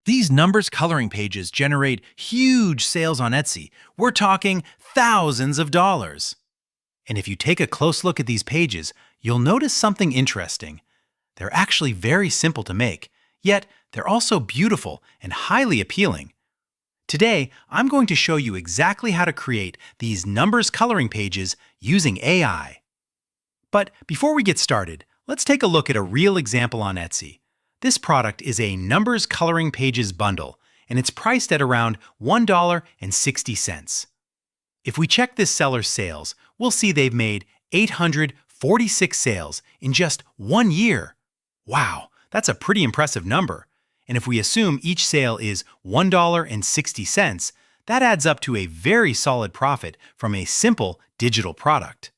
These numbers coloring pages generate huge sales on Etsy. We're talking thousands of dollars. And if you take a close look at these pages, you'll notice something interesting. They're actually very simple to make, yet they're also beautiful and highly appealing. Today, I'm going to show you exactly how to create these numbers coloring pages using AI. But before we get started, let's take a look at a real example on Etsy. This product is a numbers coloring pages bundle, and it's priced at around $1.60. If we check this seller's sales, we'll see they've made 846 sales in just 1 year. Wow, that's a pretty impressive number. And if we assume each sale is $1.60, that adds up to a very solid profit from a simple digital product.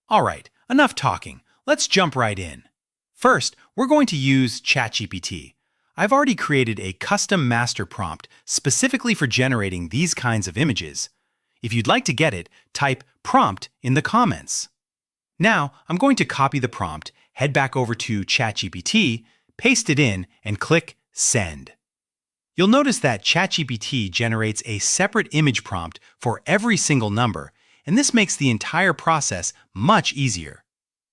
All right, enough talking. Let's jump right in. First, we're going to use ChatGPT. I've already created a custom master prompt specifically for generating these kinds of images. If you'd like to get it, type prompt in the comments. Now, I'm going to copy the prompt, head back over to ChatGPT, paste it in, and click Send. You'll notice that ChatGPT generates a separate image prompt for every single number, and this makes the entire process much easier.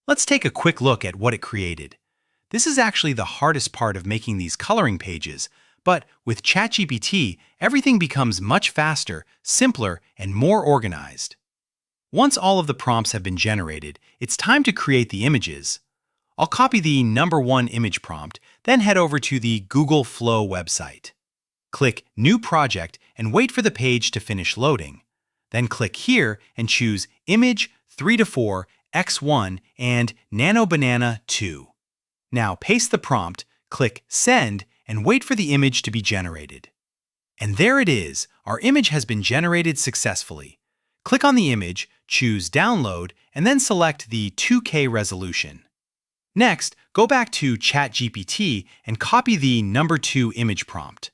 Let's take a quick look at what it created. This is actually the hardest part of making these coloring pages, but with ChatGPT, everything becomes much faster, simpler, and more organized. Once all of the prompts have been generated, it's time to create the images. I'll copy the number 1 image prompt, then head over to the Google Flow website. Click New Project and wait for the page to finish loading. Then click here and choose Image 3:4 X1 and Nano Banana 2. Now paste the prompt, click Send, and wait for the image to be generated. And there it is, our image has been generated successfully. Click on the image, choose Download, and then select the 2K resolution. Next, go back to ChatGPT and copy the number 2 image prompt.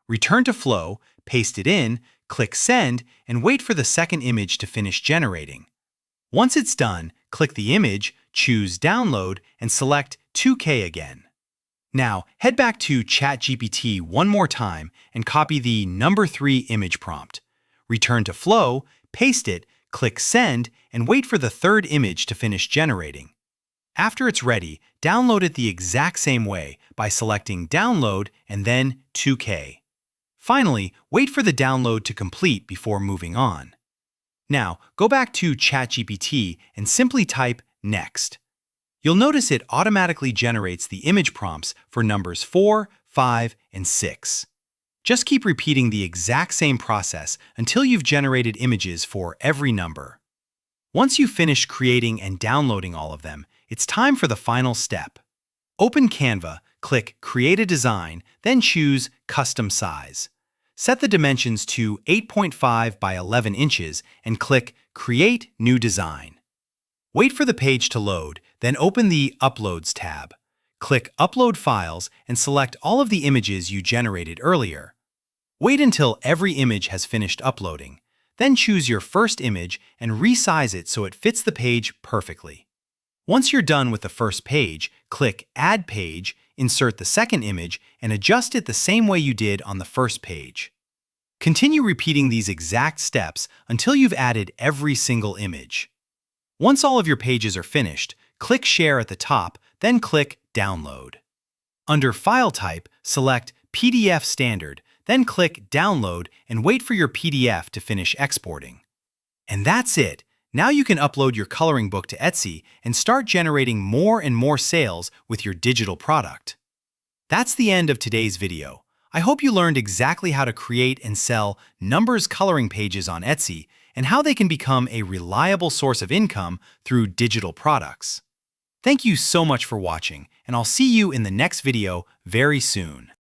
Return to Flow, paste it in, click Send, and wait for the second image to finish generating. Once it's done, click the image, choose Download, and select 2K again. Now, head back to ChatGPT one more time and copy the number 3 image prompt. Return to Flow, paste it, click Send, and wait for the third image to finish generating. After it's ready, download it the exact same way by selecting Download and then 2K. Finally, wait for the download to complete before moving on. Now, go back to ChatGPT and simply type Next. You'll notice it automatically generates the image prompts for numbers 4, 5, and 6. Just keep repeating the exact same process until you've generated images for every number. Once you've finished creating and downloading all of them, it's time for the final step. Open Canva, click Create a Design, then choose Custom Size. Set the dimensions to 8.5 by 11 inches and click Create New Design. Wait for the page to load, then open the Uploads tab. Click Upload Files and select all of the images you generated earlier. Wait until every image has finished uploading. Then choose your first image and resize it so it fits the page perfectly. Once you're done with the first page, click Add Page, insert the second image, and adjust it the same way you did on the first page. Continue repeating these exact steps until you've added every single image. Once all of your pages are finished, click Share at the top, then click Download. Under File Type, select PDF Standard, then click Download and wait for your PDF to finish exporting. And that's it! Now you can upload your coloring book to Etsy and start generating more and more sales with your digital product. That's the end of today's video. I hope you learned exactly how to create and sell numbers coloring pages on Etsy and how they can become a reliable source of income through digital products. Thank you so much for watching, and I'll see you in the next video very soon.